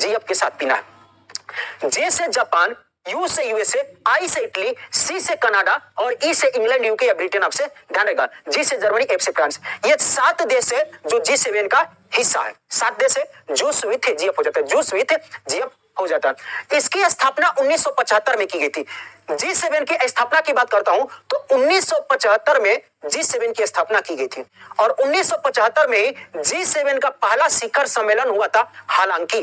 GF के साथ पीना है। जे से जापान, यू से यूएसए, आई से इटली, सी से कनाडा और ई से इंग्लैंड, यूके या ब्रिटेन। आपसे ध्यान रहेगा, जी से जर्मनी, एफ से फ्रांस। ये 7 देश है जो G7 का हिस्सा है। 7 देश है, जूस विथ जीएफ हो जाता है, जूस विथ जीएफ हो जाता है। इसकी स्थापना 1975 में की गई थी। G7 की स्थापना की बात करता हूं तो 1975 में G7 की स्थापना की गई थी और 1975 में ही G7 का पहला शिखर सम्मेलन हुआ था। हालांकि,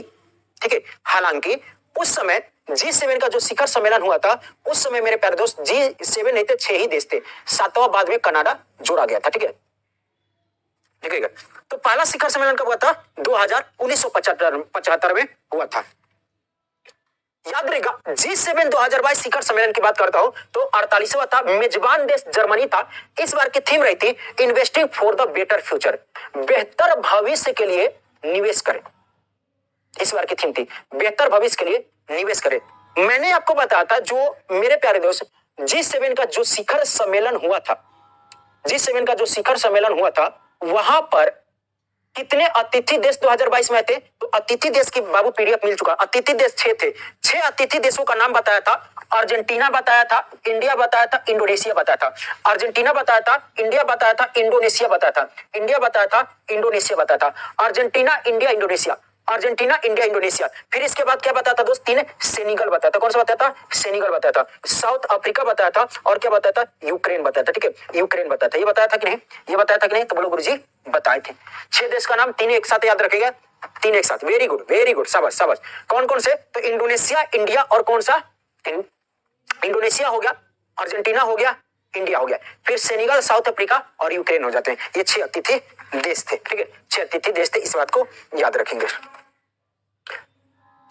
ठीक है, हालांकि उस समय G7 का जो शिखर सम्मेलन हुआ था, उस समय मेरे प्यारे दोस्त G7 नहीं थे, 6 ही देश थे। 7वां बाद में कनाडा जोड़ा गया था। ठीक है, देखिएगा, तो पहला शिखर सम्मेलन कब हुआ था? 1975 में हुआ था। याद रहेगा, G7 2022 शिखर सम्मेलन की बात करता हूं तो 48वां था। मेजबान देश जर्मनी था। इस बार की थीम रही थी investing for the better future, बेहतर भविष्य के लिए निवेश करें। इस बार की थीम थी बेहतर भविष्य के लिए निवेश करें। मैंने आपको बताया था, जो मेरे प्यारे दोस्त, G7 का जो शिखर सम्मेलन हुआ था, G7 का जो शिखर सम्मेलन हुआ था, वहां पर कितने अतिथि देश 2022 में थे? तो अतिथि देश की बाबू पीडीएफ मिल चुका। अतिथि देश 6 थे। 6 अतिथि देशों का नाम बताया था। अर्जेंटीना बताया था, इंडिया बताया था, इंडोनेशिया बताया था। अर्जेंटीना बताया था, इंडिया बताया था, इंडोनेशिया बताया था। इंडिया बताया था, इंडोनेशिया बताया था। Argentina, India, Indonesia, Argentina, India, Indonesia. फिर इसके बाद क्या बताया था दोस्त? 3 सेनेगल बताया था। कौन सा बताया था? सेनेगल बताया था। साउथ अफ्रीका बताया था और क्या बताया था? यूक्रेन बताया था। ठीक है, यूक्रेन बताया था। ये बताया था कि नहीं? ये बताया था कि नहीं? तो बोलो गुरुजी बताए थे। 6 देश का नाम 3 एक साथ याद रखेगा, 3 एक साथ। वेरी गुड, वेरी गुड, शाबाश शाबाश। कौन कौन से? तो इंडोनेशिया, इंडिया और कौन सा? इंडोनेशिया हो गया, अर्जेंटीना हो गया, इंडिया हो गया। फिर सेनेगल, साउथ अफ्रीका और यूक्रेन हो जाते हैं। ये 6 अतिथि देश थे। ठीक है, 6 अतिथि देश थे, इस बात को याद रखेंगे।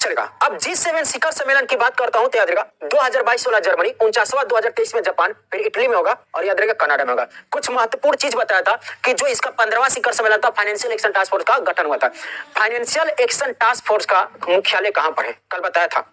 चलेगा। अब G7 शिखर सम्मेलन की बात करता हूं तो याद रहेगा 2022 वाला जर्मनी, 49वां 2023 में जापान, फिर इटली में होगा और याद रहेगा कनाडा में होगा। कुछ महत्वपूर्ण चीज बताया था कि जो इसका 15वां शिखर सम्मेलन था, फाइनेंशियल एक्शन टास्क फोर्स का गठन हुआ था। फाइनेंशियल एक्शन टास्क फोर्स का मुख्यालय कहां पर है? कल बताया था।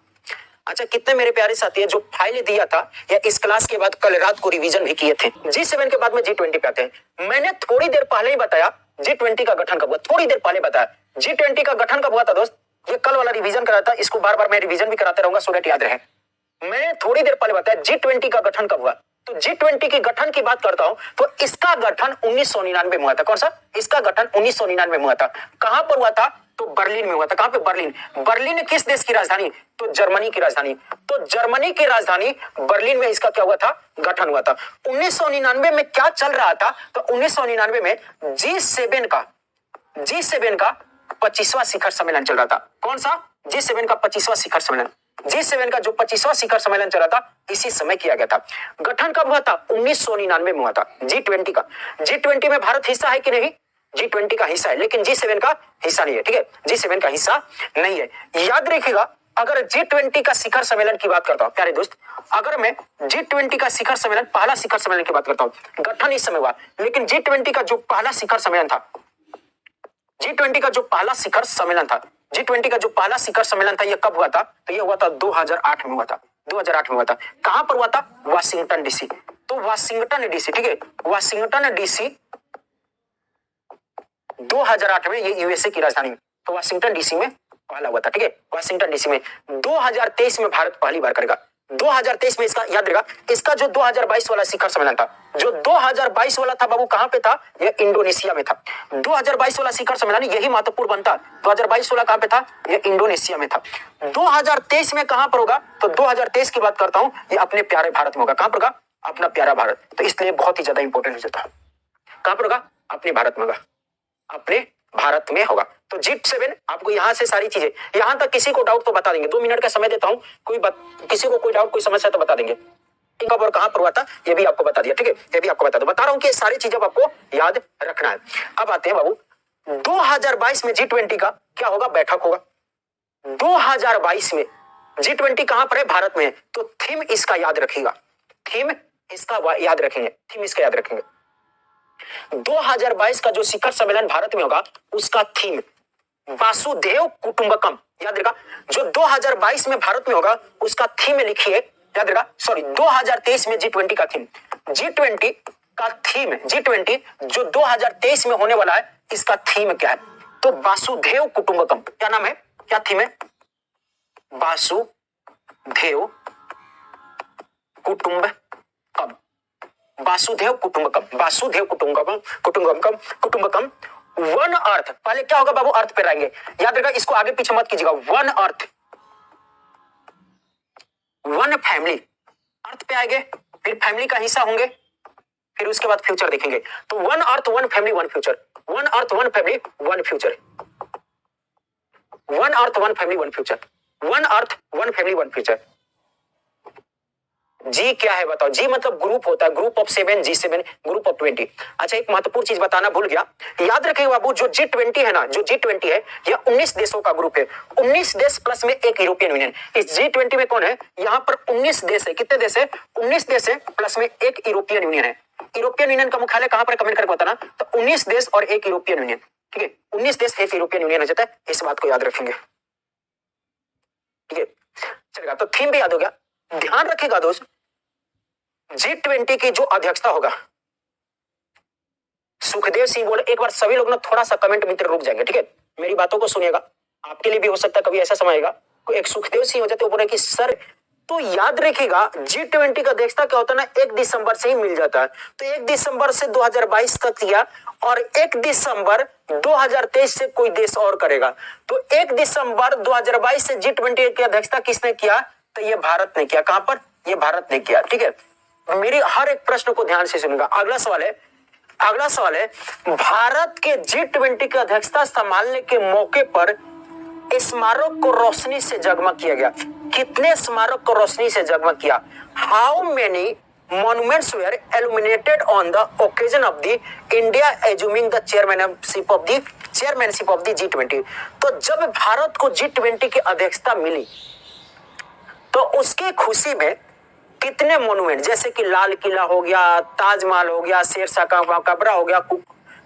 अच्छा, कितने मेरे प्यारे साथी है जो फाइल दिया था या इस क्लास के बाद कल रात को रिवीजन भी किए थे? G7 के बाद में G20 पे आते हैं। मैंने थोड़ी देर पहले ही बताया G20 का गठन कब हुआ, थोड़ी देर पहले बताया। G20 का गठन कब हुआ था दोस्त? ये कल वाला रिवीजन कराया था, इसको बार बार मैं रिवीजन भी कराता रहूंगा, सो दैट याद रहे। मैंने थोड़ी देर पहले बताया G20 का गठन कब हुआ। तो G20 के गठन की बात करता हूं तो इसका गठन 1999 में हुआ था। कौन सा? इसका गठन 1999 में हुआ था। कहां पर हुआ था? तो बर्लिन में हुआ था। कहां पे? बर्लिन। बर्लिन किस देश की राजधानी? तो जर्मनी की राजधानी। तो जर्मनी की राजधानी बर्लिन में इसका क्या हुआ था? गठन हुआ था। 1999 में क्या चल रहा था? तो 1999 में G7 का 25वां शिखर सम्मेलन चल रहा था। कौन सा? G7 का 25वां शिखर सम्मेलन। G7 का जो 25वां शिखर सम्मेलन चल रहा था, इसी समय किया गया था। गठन कब हुआ था? 1999 में हुआ था। G20 का। G20 में भारत हिस्सा है कि नहीं? G20 का हिस्सा है, लेकिन G7 का हिस्सा नहीं है। ठीक है, G7 का हिस्सा नहीं है। याद रखिएगा, अगर G20 का शिखर सम्मेलन की बात करता हूं प्यारे दोस्त, अगर मैं G20 का शिखर सम्मेलन, पहला शिखर सम्मेलन की बात करता हूं, गठन इस समय हुआ, लेकिन G20 का जो पहला शिखर सम्मेलन था, G20 का जो पहला शिखर सम्मेलन था, G20 का जो पहला शिखर सम्मेलन था, यह कब हुआ था? तो यह हुआ था 2008 में हुआ था। 2008 में हुआ था। कहां पर हुआ था? Washington DC. तो वाशिंगटन डीसी, ठीक है, वाशिंगटन डीसी 2008 में, ये यूएसए की राजधानी, तो वाशिंगटन डीसी में पहला हुआ था। ठीक है, वाशिंगटन डीसी में। 2023 में भारत पहली बार करेगा। 2023 में इसका याद रहेगा, इसका जो 2022 वाला शिखर सम्मेलन था, जो 2022 वाला था बाबू, कहां पे था? यह इंडोनेशिया में था। 2022 वाला शिखर सम्मेलन यही महत्वपूर्ण बनता। 2022 वाला कहां पे था? यह इंडोनेशिया में था। 2023 में कहां पर होगा? तो 2023 की बात करता हूं, ये अपने प्यारे भारत में होगा। कहां पर होगा? अपना प्यारा भारत। तो इसलिए बहुत ही ज्यादा इंपॉर्टेंट हो जाता है। कहां पर होगा? अपने भारत में होगा, अपने भारत में होगा। तो G7 आपको यहां से सारी चीजें, यहां तक किसी को डाउट तो बता देंगे। 2 मिनट का समय देता हूं, किसी को कोई डाउट, कोई समस्या तो बता देंगे। कब और कहां पर हुआ था ये भी आपको बता दिया। ठीक है, ये भी आपको बता दो, बता रहा हूं कि सारी चीजें आपको याद रखना है। अब आते हैं बाबू 2022 में G20 का क्या होगा? बैठक होगा। 2022 में G20 कहां पर है? भारत में है। तो थीम इसका याद रखिएगा, थीम इसका याद रखेंगे, थीम इसका याद रखेंगे। 2022 का जो शिखर सम्मेलन भारत में होगा, उसका थीम वासुदेव कुटुंबकम। याद रखा, जो 2022 में भारत में होगा, उसका थीम लिखिए, याद रखा। सॉरी, 2023 में G20 का थीम, G20 का थीम, G20 जो 2023 में होने वाला है, इसका थीम क्या है? तो वासुदेव कुटुंबकम। क्या नाम है? क्या थीम है? वासुदेव कुटुंबकम, वासुदेव कुटुंबकम, वासुदेव कुटुंबकम। वन अर्थ, पहले क्या होगा बाबू, अर्थ पे रहेंगे, याद रखिएगा, इसको आगे पीछे मत कीजिएगा। वन अर्थ, वन फैमिली, अर्थ पे आएंगे, फिर फैमिली का हिस्सा होंगे, फिर उसके बाद फ्यूचर देखेंगे। तो one earth one family one future, one earth one family one future, one earth one family one future, one earth one family one future. जी क्या है बताओ? जी मतलब ग्रुप होता है, group of 7, G7, group of 20। अच्छा, एक महत्वपूर्ण चीज बताना भूल गया, याद रखिए बाबू, जो G20 है ना, जो G20 है, यह 19 देशों का ग्रुप है, 19 देश प्लस में एक यूरोपियन यूनियन। इस G20 में कौन है? यहां पर 19 देश है। कितने देश है? 19 देश है, प्लस में एक यूरोपियन यूनियन है। यूरोपियन यूनियन का मुख्यालय कहां पर, कमेंट करके बताना। तो 19 देश और एक यूरोपियन यूनियन, ठीक है, 19 देश एक यूरोपियन यूनियन हो जाता है, इस बात को याद रखेंगे, ठीक है, चलेगा। तो थीम भी याद हो गया। ध्यान रखिएगा दोस्त, G20 की जो अध्यक्षता होगा, सुखदेव सिंह बोले। एक बार सभी लोग ना थोड़ा सा कमेंट मित्र रुक जाएंगे, ठीक है, मेरी बातों को सुनिएगा, आपके लिए भी हो सकता है कभी ऐसा समय आएगा, कोई एक सुखदेव सिंह हो जाते वो बोले कि सर, तो याद रखिएगा G20 का अध्यक्षता क्या होता है ना, 1 दिसंबर से ही मिल जाता है। तो 1 दिसंबर से 2022 तक किया, और 1 दिसंबर 2023 से कोई देश और करेगा। तो 1 दिसंबर 2022 से G20 की अध्यक्षता किसने किया? तो ये भारत ने किया। कहां पर? ये भारत ने किया, ठीक है। मेरी हर एक प्रश्न को ध्यान से सुनिएगा। अगला सवाल है, भारत के G20 की अध्यक्षता संभालने के मौके पर स्मारक को रोशनी से जगमग किया गया। कितने स्मारक को रोशनी से जगमग किया? How many monuments were illuminated on the occasion of the India assuming the chairmanship of the G20। तो जब भारत को G20 की अध्यक्षता मिली, तो उसकी खुशी में कितने मोन्यूमेंट, जैसे कि लाल किला हो गया, ताजमहल हो गया, शेरशाह का मकबरा हो गया,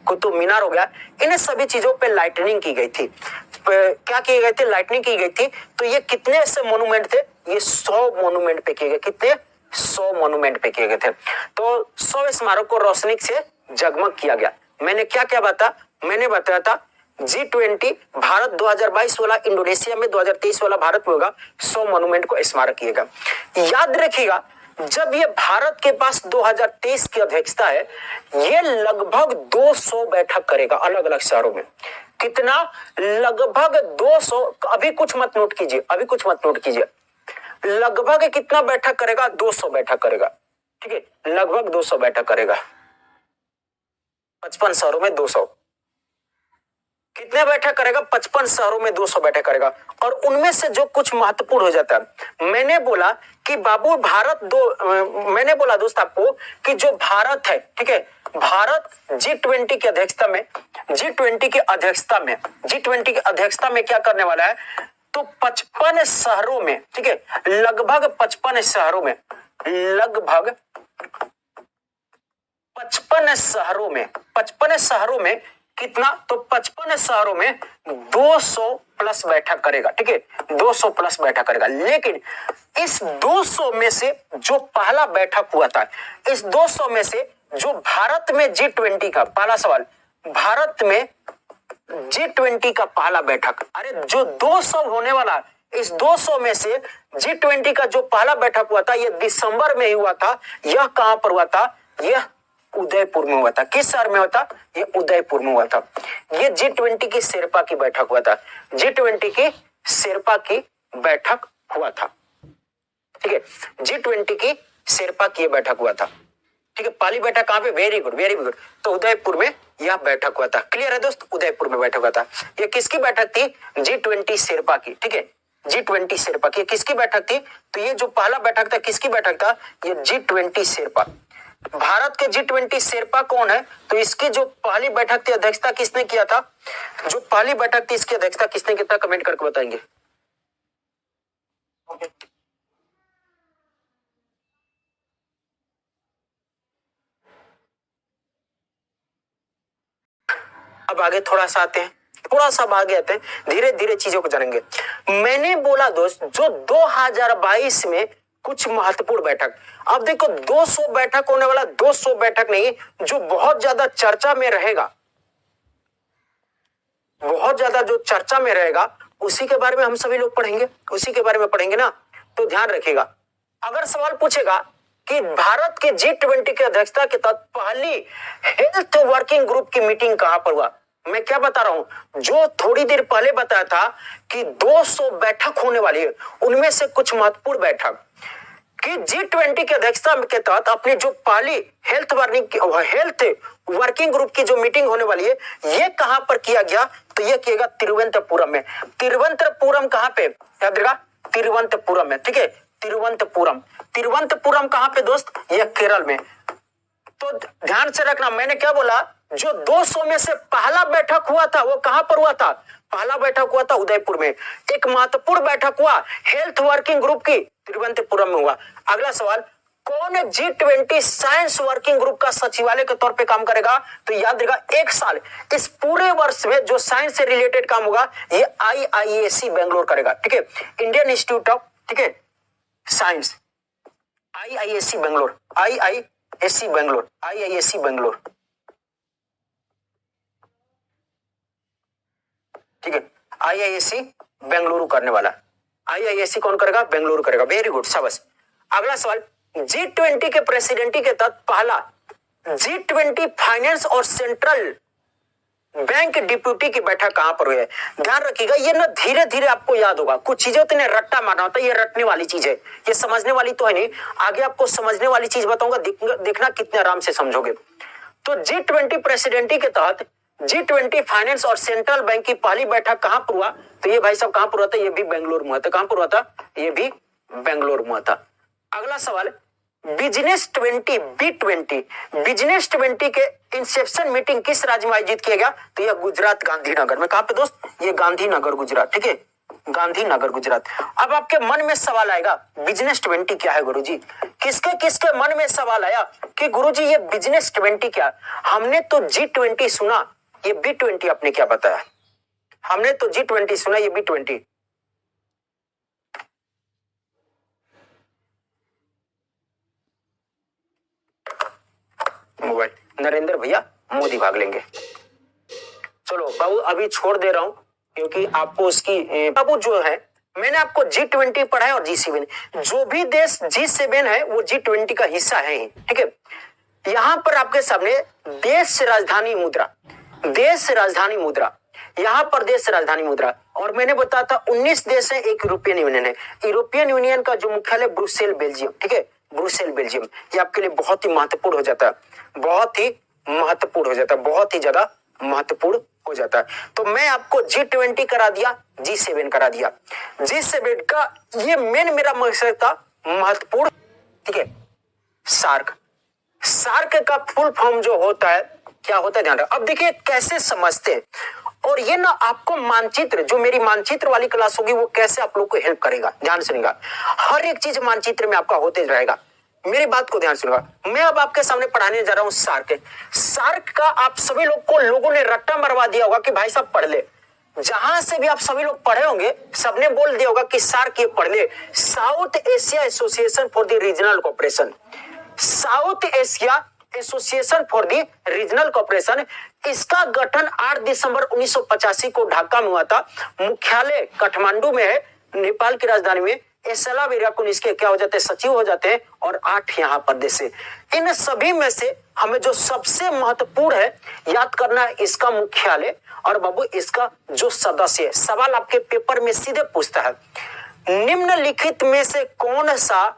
कुतुब मीनार हो गया, इन सभी चीजों पे लाइटनिंग की गई थी। क्या की गई थी? लाइटनिंग की गई थी। तो ये कितने ऐसे मोन्यूमेंट थे? ये 100 मोन्यूमेंट पे किए गए। कितने? 100 मोन्यूमेंट पे किए गए थे। तो 100 स्मारक को रोशनी से जगमग किया गया। मैंने क्या क्या बताया? मैंने बताया था G20 भारत 2022 वाला इंडोनेशिया में, 2023 वाला भारत में होगा, 100 मोन्यूमेंट को स्मारक किएगा। याद रखिएगा, जब ये भारत के पास 2023 की अध्यक्षता है, ये लगभग 200 बैठक करेगा अलग अलग शहरों में। कितना? लगभग 200। अभी कुछ मत नोट कीजिए, लगभग कितना बैठक करेगा? 200 बैठक करेगा, ठीक है, लगभग 200 बैठक करेगा। 55 शहरों में 200। कितने बैठक करेगा? 55 शहरों में 200 बैठक करेगा। और उनमें से जो कुछ महत्वपूर्ण हो जाता है, मैंने बोला कि बाबू मैंने बोला दोस्त आपको कि जो भारत है, ठीक है, भारत G20 की अध्यक्षता में, G20 की अध्यक्षता में क्या करने वाला है? तो 55 शहरों में, ठीक है, लगभग 55 शहरों में, लगभग 55 शहरों में कितना? तो 55 शहरों में 200 प्लस बैठक करेगा, ठीक है, 200 प्लस बैठक करेगा। लेकिन इस 200 में से जो पहला बैठक हुआ था, इस 200 में से जो भारत में G20 का पहला सवाल, भारत में G20 का पहला बैठक, अरे जो 200 होने वाला, इस 200 में से G20 का जो पहला बैठक हुआ था, यह दिसंबर में ही हुआ था। यह कहां पर हुआ था? यह उदयपुर में हुआ था। किस शहर में हुआ था? ये उदयपुर में हुआ था। ये G20 की शेरपा की बैठक हुआ था। G20 की शेरपा की बैठक हुआ था, ठीक है, G20 की शेरपा की बैठक हुआ था, ठीक है। पहली बैठक कहां पे? Very good. तो उदयपुर में यह बैठक हुआ था। क्लियर है दोस्त? उदयपुर में बैठक हुआ था। ये किसकी बैठक थी? G20 शेरपा की, ठीक है, G20 शेरपा की। किसकी बैठक थी? तो ये जो पहला बैठक था, किसकी बैठक था? ये G20 शेरपा। भारत के G20 शेरपा कौन है? तो इसकी जो पहली बैठक थी, अध्यक्षता किसने किया था? जो पहली बैठक थी, इसकी अध्यक्षता किसने किया था? कमेंट करके बताएंगे। अब आगे थोड़ा सा आते हैं, धीरे धीरे चीजों को जानेंगे। मैंने बोला दोस्त, जो 2022 में कुछ महत्वपूर्ण बैठक, अब देखो 200 बैठक होने वाला, 200 बैठक नहीं, जो बहुत ज्यादा चर्चा में रहेगा, उसी के बारे में हम सभी लोग पढ़ेंगे, उसी के बारे में पढ़ेंगे ना। तो ध्यान रखिएगा, अगर सवाल पूछेगा कि भारत के G20 की अध्यक्षता के तहत पहली हेल्थ वर्किंग ग्रुप की मीटिंग कहां पर हुआ, मैं क्या बता रहा हूं, जो थोड़ी देर पहले बताया था कि 200 बैठक होने वाली है, उनमें से कुछ महत्वपूर्ण बैठक कि G20 की अध्यक्षता के तहत अपनी जो पहली हेल्थ वर्किंग ग्रुप की जो मीटिंग होने वाली है, ये कहां पर किया गया, तो ये किएगा तिरुवनंतपुरम में। तिरुवनंतपुरम कहां पे याद रखा, तिरुवनंतपुरम में, ठीक है, तिरुवनंतपुरम कहां पे दोस्त, ये केरल में। तो ध्यान से रखना, मैंने क्या बोला, जो 200 में से पहला बैठक हुआ था वो कहां पर हुआ था, पहला बैठक हुआ था उदयपुर में। एक महत्वपूर्ण बैठक हुआ हेल्थ वर्किंग ग्रुप की, तिरुवनंतपुरम में हुआ। अगला सवाल, कौन G20 साइंस वर्किंग ग्रुप का सचिवालय के तौर पे काम करेगा, तो याद रखिएगा 1 साल इस पूरे वर्ष में जो साइंस से रिलेटेड काम होगा ये IISc बेंगलोर करेगा, ठीक है, इंडियन इंस्टीट्यूट ऑफ, ठीक है, science, IISc Bangalore, IISc Bangalore, IISc Bangalore, ठीक है, IISc बेंगलुरु करने वाला, IISc कौन करेगा, बेंगलुरु करेगा, वेरी गुड, शाबाश। अगला सवाल, G20 के प्रेसिडेंटी के तहत पहला G20 फाइनेंस और सेंट्रल बैंक डिप्यूटी की बैठक कहां पर हुई है। ध्यान रखिएगा, ये ना धीरे धीरे आपको याद होगा, कुछ चीजें तो रट्टा मारना होता है, ये रटने वाली चीज है, ये समझने वाली तो है नहीं, आगे आपको समझने वाली चीज बताऊंगा, देखना कितने आराम से समझोगे। तो G20 प्रेसिडेंटी के तहत G20 फाइनेंस और सेंट्रल बैंक की पहली बैठक कहां पर हुआ, तो ये भाई साहब कहां पर हुआ था, ये भी बेंगलोर में हुआ था, कहां पर हुआ था, ये भी बेंगलोर में हुआ था। अगला सवाल, बिजनेस 20 B20 बिजनेस 20 के इंसेप्शन मीटिंग किस राज्य में आयोजित किया गया, तो यह गुजरात गांधीनगर में। कहां पे दोस्त, ये गांधीनगर गुजरात, ठीक है, गांधीनगर गुजरात। अब आपके मन में सवाल आएगा बिजनेस 20 क्या है गुरुजी, किसके किसके मन में सवाल आया कि गुरुजी ये बिजनेस 20 क्या, हमने तो G20 सुना, ये B20 आपने क्या बताया, हमने तो G20 सुना, ये B20। मोबाइल, नरेंद्र भैया मोदी भाग लेंगे। चलो बाबू अभी छोड़ दे रहा हूं क्योंकि आपको उसकी बाबू जो है, मैंने आपको G20 पढ़ा है और G7, जो भी देश G7 है वो G20 का हिस्सा है ही, ठीक है। यहां पर आपके सामने देश राजधानी मुद्रा, देश राजधानी मुद्रा, यहां पर देश राजधानी मुद्रा, और मैंने बताया था 19 देश है, एक यूरोपियन यूनियन है। यूरोपियन यूनियन का जो मुख्यालय ब्रुसेल बेल्जियम, ठीक है, ब्रुसेल बेल्जियम, ये आपके लिए बहुत ही महत्वपूर्ण हो जाता है, बहुत ही महत्वपूर्ण हो जाता है, बहुत ही ज्यादा महत्वपूर्ण हो जाता है। तो मैं आपको G20 करा दिया, G7 करा दिया। G7 का ये मेन मेरा मकसद था महत्वपूर्ण, ठीक है, सार्क, सार्क का फुल फॉर्म जो होता है क्या होता है, ध्यान रखो। अब देखिए कैसे समझते हैं, और ये ना आपको मानचित्र, जो मेरी मानचित्र वाली क्लास होगी वो कैसे आप लोग को हेल्प करेगा, ध्यान सुनिएगा, हर एक चीज मानचित्र में आपका होते रहेगा, मेरी बात को ध्यान सुनिएगा। मैं अब आपके सामने पढ़ाने जा रहा हूं सार्क। सार्क का आप सभी लोग को लोगों ने रट्टा मरवा दिया होगा कि भाई साहब पढ़ ले, जहां से भी आप सभी लोग पढ़े होंगे सबने बोल दिया होगा कि सार्क ये पढ़ ले, south Asia association for the regional cooperation, south Asia association for the regional cooperation. इसका गठन 8 दिसंबर 1985 को ढाका में हुआ था, मुख्यालय काठमांडू में है, नेपाल की राजधानी में। एसला वेराकुन इसके क्या हो जाते हैं, सचिव हो जाते हैं, और 8 यहाँ पर देश है। इन सभी में से हमें जो सबसे महत्वपूर्ण है याद करना है इसका मुख्यालय और बाबू इसका जो सदस्य है। सवाल आपके पेपर में सीधे पूछता है, निम्नलिखित में से कौन सा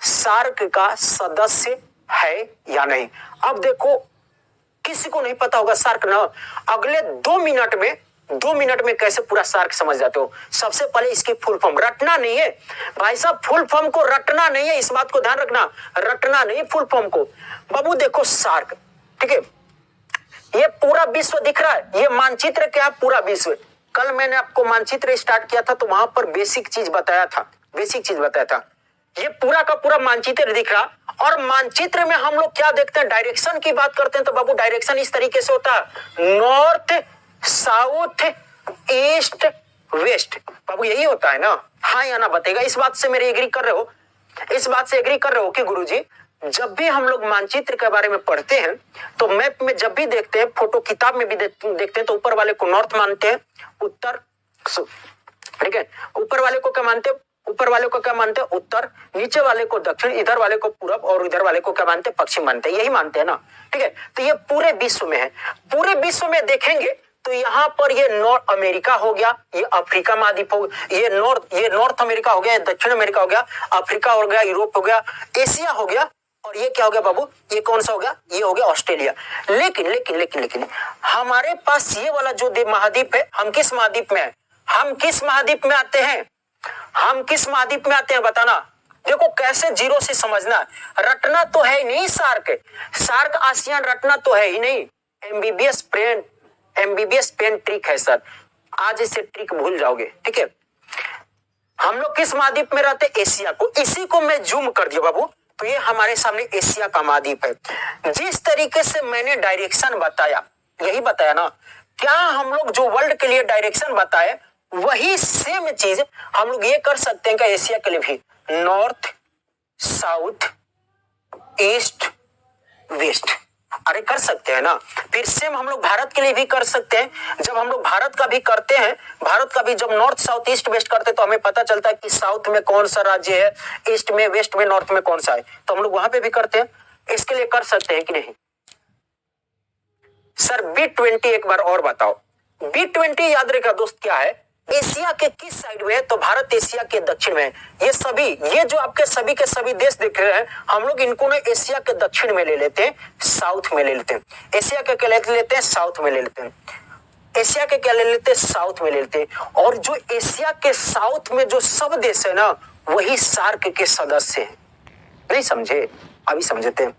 सार्क का सदस्य है या नहीं। अब देखो किसी को नहीं पता होगा सार्क ना, अगले 2 मिनट में कैसे पूरा सार्क समझ जाते हो। सबसे पहले इसकी फुल फॉर्म रटना नहीं है भाई साहब, फुल फॉर्म को रटना नहीं है, इस बात को ध्यान रखना, रटना नहीं फुल फॉर्म को। बाबू देखो सार्क, ठीक है, ये पूरा विश्व दिख रहा है, ये मानचित्र क्या है, पूरा विश्व। कल मैंने आपको मानचित्र स्टार्ट किया था तो वहां पर बेसिक चीज बताया था, बेसिक चीज बताया था। ये पूरा का पूरा मानचित्र दिख रहा, और मानचित्र में हम लोग क्या देखते हैं, डायरेक्शन की बात करते हैं तो बाबू डायरेक्शन इस तरीके से होता है, नॉर्थ साउथ ईस्ट वेस्ट, बाबू यही होता है ना, हाँ या ना बताएगा। इस बात से मेरे एग्री कर रहे हो, इस बात से एग्री कर रहे हो कि गुरुजी जब भी हम लोग मानचित्र के बारे में पढ़ते हैं तो मैप में जब भी देखते हैं, फोटो किताब में भी देखते हैं तो ऊपर वाले को नॉर्थ मानते हैं, उत्तर ठीक है। ऊपर वाले को क्या मानते हैं? ऊपर वाले को क्या मानते हैं? उत्तर, नीचे वाले को दक्षिण, इधर वाले को पूरब और इधर वाले को क्या मानते हैं? पश्चिम मानते हैं। यही मानते हैं ना, ठीक है। तो ये पूरे विश्व में है। पूरे विश्व में देखेंगे तो यहाँ पर ये नॉर्थ अमेरिका हो गया, ये अफ्रीका महाद्वीप हो गया, ये नॉर्थ अमेरिका हो गया, ये दक्षिण अमेरिका हो गया, अफ्रीका हो गया, यूरोप हो गया, एशिया हो गया, और ये क्या हो गया बाबू? ये कौन सा हो गया? ये हो गया ऑस्ट्रेलिया। लेकिन लेकिन लेकिन लेकिन हमारे पास ये वाला जो महाद्वीप है, हम किस महाद्वीप में है? हम किस महाद्वीप में आते हैं? हम किस महाद्वीप में आते हैं बताना। देखो कैसे जीरो से समझना, रटना तो है ही नहीं। सार्क आसियान रटना तो है ही नहीं। एमबीबीएस पेन ट्रिक है सर, आज इसे ट्रिक भूल जाओगे, ठीक है। हम लोग किस महाद्वीप में रहते? एशिया को। इसी को मैं जूम कर दिया बाबू, तो ये हमारे सामने एशिया का महाद्वीप है। जिस तरीके से मैंने डायरेक्शन बताया, यही बताया ना, क्या हम लोग जो वर्ल्ड के लिए डायरेक्शन बताए वही सेम चीज हम लोग ये कर सकते हैं क्या एशिया के लिए भी? नॉर्थ, साउथ, ईस्ट, वेस्ट, अरे कर सकते हैं ना। फिर सेम हम लोग भारत के लिए भी कर सकते हैं। जब हम लोग भारत का भी करते हैं, भारत का भी जब नॉर्थ, साउथ, ईस्ट, वेस्ट करते हैं तो हमें पता चलता है कि साउथ में कौन सा राज्य है, ईस्ट में, वेस्ट में, नॉर्थ में कौन सा है, तो हम लोग वहां पे भी करते हैं। इसके लिए कर सकते हैं कि नहीं? सर B20 एक बार और बताओ। B20 याद रखा दोस्त क्या है? एशिया के किस साइड में है? तो भारत एशिया के दक्षिण में है। ये जो आपके सभी के सभी देश दिख रहे हैं, हम लोग इनको ना एशिया के दक्षिण में ले लेते हैं, साउथ में ले लेते हैं। एशिया के क्या ले लेते हैं? साउथ में ले लेते हैं। एशिया के क्या ले लेते हैं? साउथ में ले लेते हैं। और जो एशिया के साउथ में जो सब देश है ना, वही सार्क के सदस्य हैं। नहीं समझे? अभी समझते हैं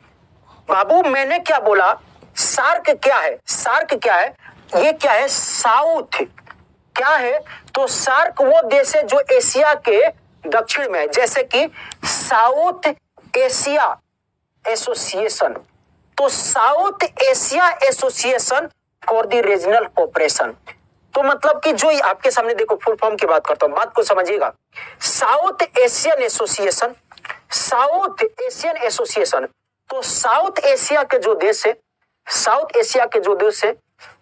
बाबू। मैंने क्या बोला? सार्क क्या है? सार्क क्या है? ये क्या है? साउथ क्या है? तो सार्क वो देश है जो एशिया के दक्षिण में है, जैसे कि साउथ एशिया एसोसिएशन। तो south Asia association for the regional cooperation. तो मतलब कि जो आपके सामने देखो, फुल फॉर्म की बात करता हूं, बात को समझिएगा। South Asian association, south Asian association. तो साउथ एशिया के जो देश है, साउथ एशिया के जो देश है,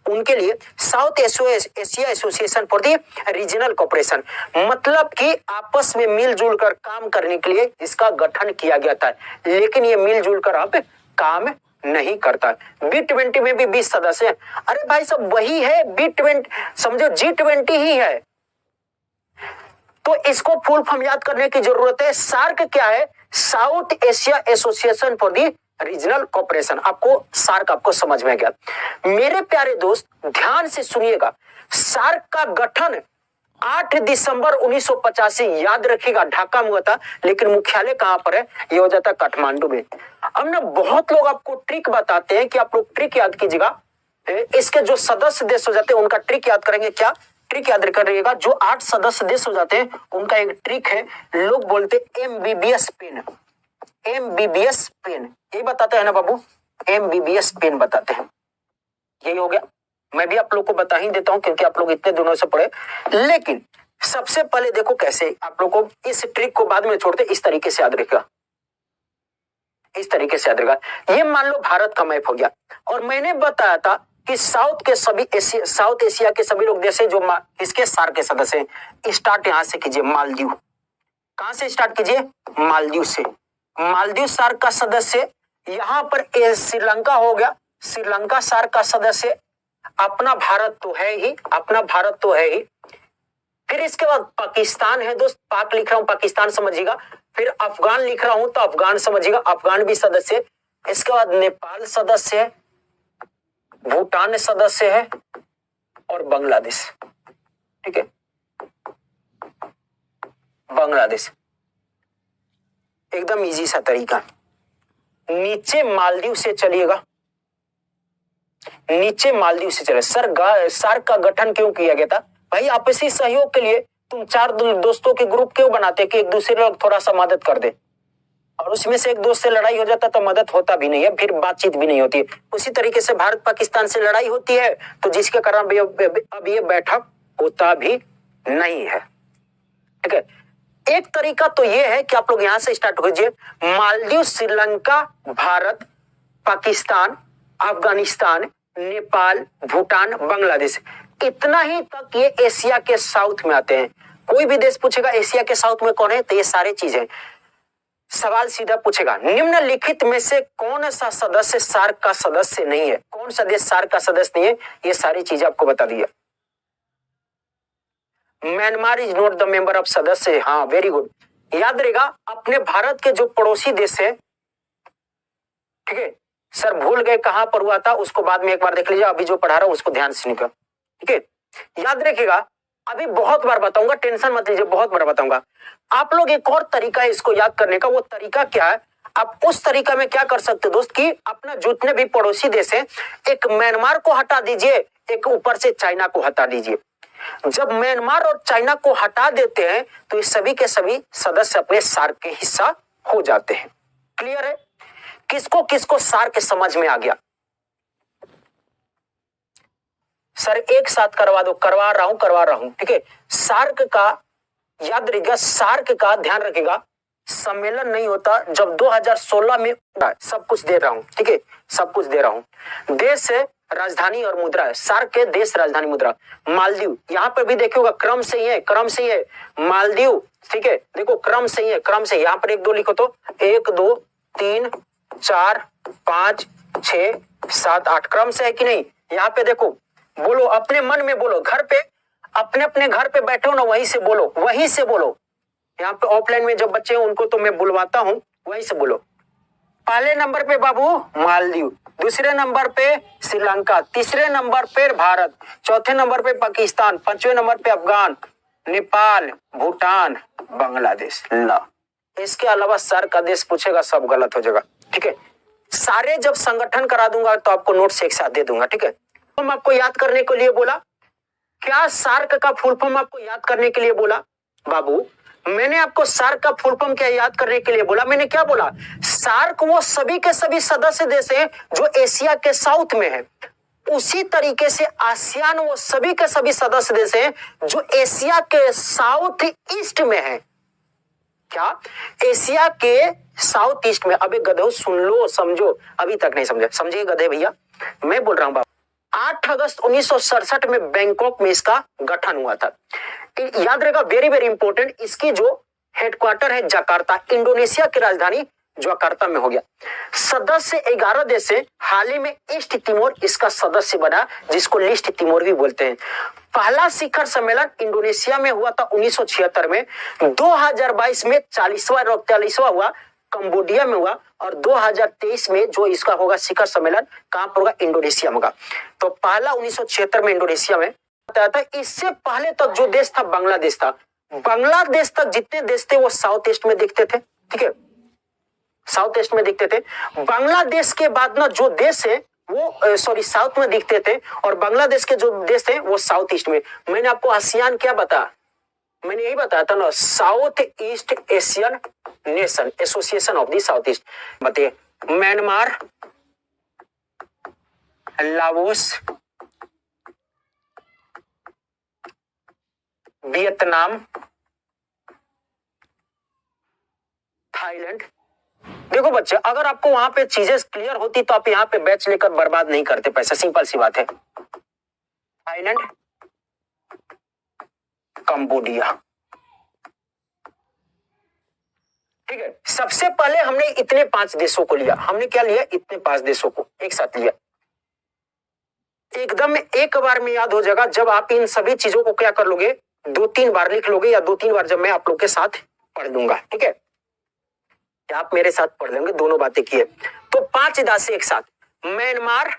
उनके लिए south Asia association for the regional cooperation, मतलब कि आपस में मिलजुल कर काम करने के लिए इसका गठन किया गया था। लेकिन ये मिलजुल कर अब काम नहीं करता। B20 में भी 20 सदस्य हैं। अरे भाई सब वही है B20, समझो G20 ही है। तो इसको फुल फॉर्म याद करने की जरूरत है। सार्क क्या है? South Asia association for the regional cooperation. आपको सार्क आपको समझ में गया? मेरे प्यारे दोस्त ध्यान से सुनिएगा। सार्क का गठन 8 दिसंबर 1985, याद रखिएगा, ढाका में हुआ था। लेकिन मुख्यालय कहां पर है? ये हो जाता है काठमांडू में। अब ना बहुत लोग आपको ट्रिक बताते हैं कि आप लोग ट्रिक याद कीजिएगा। इसके जो सदस्य देश हो जाते हैं उनका ट्रिक याद करेंगे। क्या ट्रिक याद करिएगा? जो 8 सदस्य देश हो जाते हैं उनका एक ट्रिक है, लोग बोलते MBBS पेन। MBBS पेन यही बताते हैं ना बाबू, MBBS पेन बताते हैं। यही हो गया। मैं भी आप लोग को बता ही देता हूं क्योंकि आप लोग इतने दिनों से पढ़े। लेकिन सबसे पहले देखो कैसे आप लोग को इस ट्रिक को बाद में छोड़ते, इस तरीके से याद रखेगा, इस तरीके से याद रखेगा। ये मान लो भारत का मैप हो गया और मैंने बताया था कि साउथ एशिया के सभी लोग देश हैं जो इसके सार्क के सदस्य हैं। स्टार्ट यहां से कीजिए, मालदीव। कहां से स्टार्ट कीजिए? मालदीव से। मालदीव सार्क का सदस्य। यहां पर श्रीलंका हो गया, श्रीलंका सार्क का सदस्य। अपना भारत तो है ही, अपना भारत तो है ही। फिर इसके बाद पाकिस्तान है दोस्त, पाक लिख रहा हूं, पाकिस्तान समझिएगा। फिर अफगान लिख रहा हूं तो अफगान समझिएगा, अफगान भी सदस्य। इसके बाद नेपाल सदस्य है, भूटान सदस्य है और बांग्लादेश। ठीक है, बांग्लादेश। एकदम इजी सा तरीका। नीचे मालदीव से चलिएगा, नीचे मालदीव से चले। सार्क का गठन क्यों किया गया था? भाई आपसी सहयोग के लिए। तुम 4 दोस्तों के ग्रुप क्यों बनाते कि एक दूसरे लोग थोड़ा सा मदद कर दे, और उसमें से एक दोस्त से लड़ाई हो जाता तो मदद होता भी नहीं है, फिर बातचीत भी नहीं होती है। उसी तरीके से भारत पाकिस्तान से लड़ाई होती है तो जिसके कारण अब ये बैठक होता भी नहीं है। ठीक है, एक तरीका तो ये है कि आप लोग यहां से स्टार्ट कीजिए। मालदीव, श्रीलंका, भारत, पाकिस्तान, अफगानिस्तान, नेपाल, भूटान, बांग्लादेश, इतना ही तक ये एशिया के साउथ में आते हैं। कोई भी देश पूछेगा एशिया के साउथ में कौन है, तो ये सारी चीजें सवाल सीधा पूछेगा, निम्नलिखित में से कौन सा सदस्य सार्क का सदस्य नहीं है, कौन सा देश सार्क का सदस्य नहीं है, ये सारी चीजें आपको बता दिया। Myanmar is not the member of सदस्य, हाँ वेरी गुड, याद रहेगा। अपने भारत के जो पड़ोसी देश है, ठीक है सर, भूल गए कहां पर हुआ था, उसको बाद में एक बार देख लीजिए, अभी जो पढ़ा रहा हूं उसको ध्यान से सुनिएगा, ठीक है। याद रखिएगा, अभी बहुत बार बताऊंगा, टेंशन मत लीजिए, बहुत बार बताऊंगा। आप लोग एक और तरीका है इसको याद करने का, वो तरीका क्या है, आप उस तरीका में क्या कर सकते हो दोस्त, कि अपना जितने भी पड़ोसी देश है, एक म्यांमार को हटा दीजिए, एक ऊपर से चाइना को हटा दीजिए। जब म्यांमार और चाइना को हटा देते हैं तो ये सभी के सभी सदस्य अपने सार्क के हिस्सा हो जाते हैं। क्लियर है, किसको किसको सार्क समझ में आ गया? सर एक साथ करवा दो, करवा रहा हूं, ठीक है। सार्क का याद रखिएगा, सार्क का ध्यान रखिएगा, सम्मेलन नहीं होता जब 2016 में, सब कुछ दे रहा हूं, ठीक है, सब कुछ दे रहा हूं। देश है, राजधानी और मुद्रा है, सार्क के देश, राजधानी, मुद्रा। मालदीव, यहां पर भी देखिएगा क्रम से ही है, क्रम से ही है मालदीव, ठीक है, देखो क्रम से ही है, क्रम से। यहां पर 1 2 लिखो तो 1 2 3 4 5 6 7 8 क्रम से है कि नहीं? यहाँ पे देखो, बोलो अपने मन में बोलो, घर पे अपने अपने घर पे बैठे हो ना, वहीं से बोलो, वहीं से बोलो। यहाँ पे ऑफलाइन में जब बच्चे हैं उनको तो मैं बुलवाता हूं, वहीं से बोलो। पहले नंबर पे बाबू मालदीव, दूसरे नंबर पे श्रीलंका, तीसरे नंबर पे भारत, चौथे नंबर पे पाकिस्तान, पांचवें नंबर पे अफगान, नेपाल, भूटान, बांग्लादेश। ला, इसके अलावा सर का देश पूछेगा सब गलत हो जाएगा, ठीक है। सारे जब संगठन करा दूंगा तो आपको नोट्स एक साथ दे दूंगा, ठीक है। हम आपको याद करने के लिए बोला, क्या सार्क का फुल फॉर्म आपको याद करने के लिए बोला? बाबू मैंने आपको सार्क का फुल फॉर्म क्या याद करने के लिए बोला? मैंने क्या बोला? सार्क वो सभी के सभी सदस्य देश हैं जो एशिया के साउथ में है। उसी तरीके से आसियान वो सभी के सभी सदस्य देश हैं जो एशिया के साउथ ईस्ट में है। क्या? एशिया के साउथ ईस्ट में। अबे गधो सुन लो, समझो, अभी तक नहीं समझे, समझिए गधे भैया, मैं बोल रहा हूं बाबू। 8 अगस्त 1967 में बैंकॉक में इसका गठन हुआ था। याद रहेगा, वेरी वेरी इंपॉर्टेंट, इसकी जो हेडक्वार्टर है जकार्ता, इंडोनेशिया की राजधानी जकार्ता में हो गया। सदस्य 11 देश है, हाल ही में ईस्ट तिमोर इसका सदस्य बना, जिसको लिस्ट तिमोर भी बोलते हैं। पहला शिखर सम्मेलन इंडोनेशिया में हुआ था 1976 में, 2022 में 40वां और 43वां हुआ कंबोडिया में हुआ, और 2023 में जो इसका होगा शिखर सम्मेलन कहां पर होगा? इंडोनेशिया में होगा। तो पहला 1976 में इंडोनेशिया में बताया था। इससे पहले तक जो देश था बांग्लादेश था। बांग्लादेश तक जितने देश थे वो साउथ ईस्ट में दिखते थे, ठीक है, साउथ ईस्ट में दिखते थे। बांग्लादेश के बाद ना जो देश है वो साउथ में दिखते थे, और बांग्लादेश के जो देश है वो साउथ ईस्ट में। मैंने आपको आसियान क्या बताया? मैंने यही बताया था ना, south east Asian nation association of the south east. बताइए, म्यांमार, लाओस, वियतनाम, थाईलैंड। देखो बच्चे, अगर आपको वहां पे चीजें क्लियर होती तो आप यहाँ पे बैच लेकर बर्बाद नहीं करते पैसा, सिंपल सी बात है। थाईलैंड, कंबोडिया, ठीक है। सबसे पहले हमने इतने 5 देशों को लिया। हमने क्या लिया? इतने 5 देशों को एक साथ लिया। एकदम एक बार में याद हो जाएगा जब आप इन सभी चीजों को क्या कर लोगे, 2-3 बार लिख लोगे, या 2-3 बार जब मैं आप लोग के साथ पढ़ दूंगा, ठीक है, आप मेरे साथ पढ़ लेंगे, दोनों बातें की है। तो 5 देश एक साथ, Myanmar,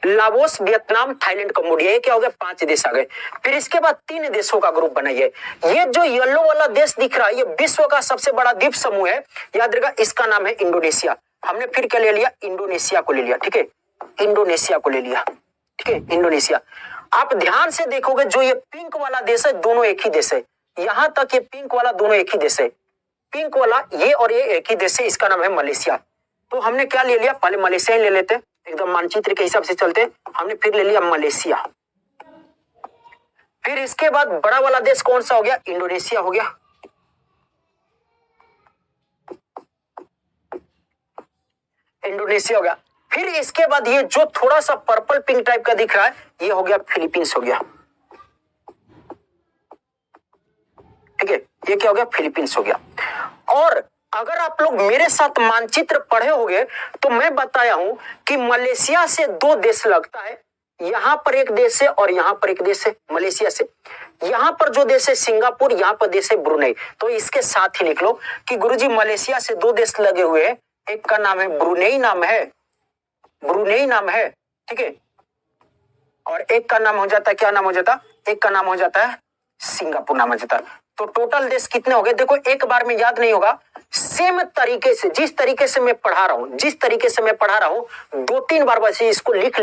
Laos, Vietnam, Thailand, Cambodia, ये क्या हो गया? 5 देश आ गए। फिर इसके बाद 3 देशों का ग्रुप बनाइए। ये जो येलो वाला देश दिख रहा है, ये विश्व का सबसे बड़ा द्वीप समूह है, याद रखिएगा, इसका नाम है इंडोनेशिया। हमने फिर क्या ले लिया? इंडोनेशिया को ले लिया, ठीक है, इंडोनेशिया को ले लिया, ठीक है, इंडोनेशिया। आप ध्यान से देखोगे, जो ये पिंक वाला देश है, दोनों एक ही देश है। यहां तक ये पिंक वाला दोनों एक ही देश है। पिंक वाला ये और ये एक ही देश है, इसका नाम है मलेशिया। तो हमने क्या ले लिया? पहले मलेशिया ही ले लेते, एकदम मानचित्र के हिसाब से चलते। हमने फिर ले लिया मलेशिया। फिर इसके बाद बड़ा वाला देश कौन सा हो गया? इंडोनेशिया हो गया। इंडोनेशिया हो गया। फिर इसके बाद ये जो थोड़ा सा पर्पल पिंक टाइप का दिख रहा है, ये हो गया फिलीपींस हो गया। ये क्या हो गया, फिलीपींस हो गया। और अगर आप लोग मेरे साथ मानचित्र पढ़े होंगे तो मैं बताया हूं कि मलेशिया से 2 देश लगता है, यहां पर एक देश है और यहां पर एक देश है मलेशिया से। यहां पर जो देश है सिंगापुर, यहां पर देश है ब्रुनेई। तो इसके साथ ही लिख लो कि गुरुजी मलेशिया से 2 देश लगे हुए हैं, एक का नाम है ब्रुनेई नाम है, ब्रुनेई नाम है, ठीक है, और एक का नाम हो जाता है, क्या नाम हो जाता, एक का नाम हो जाता है सिंगापुर नाम हो जाता है। तो टोटल देश कितने हो गए, देखो एक बार में याद नहीं होगा, सेम तरीके से जिस तरीके से मैं पढ़ा रहा हूं, जिस तरीके से मैं पढ़ा रहा हूं 2-3 बार बस इसको लिख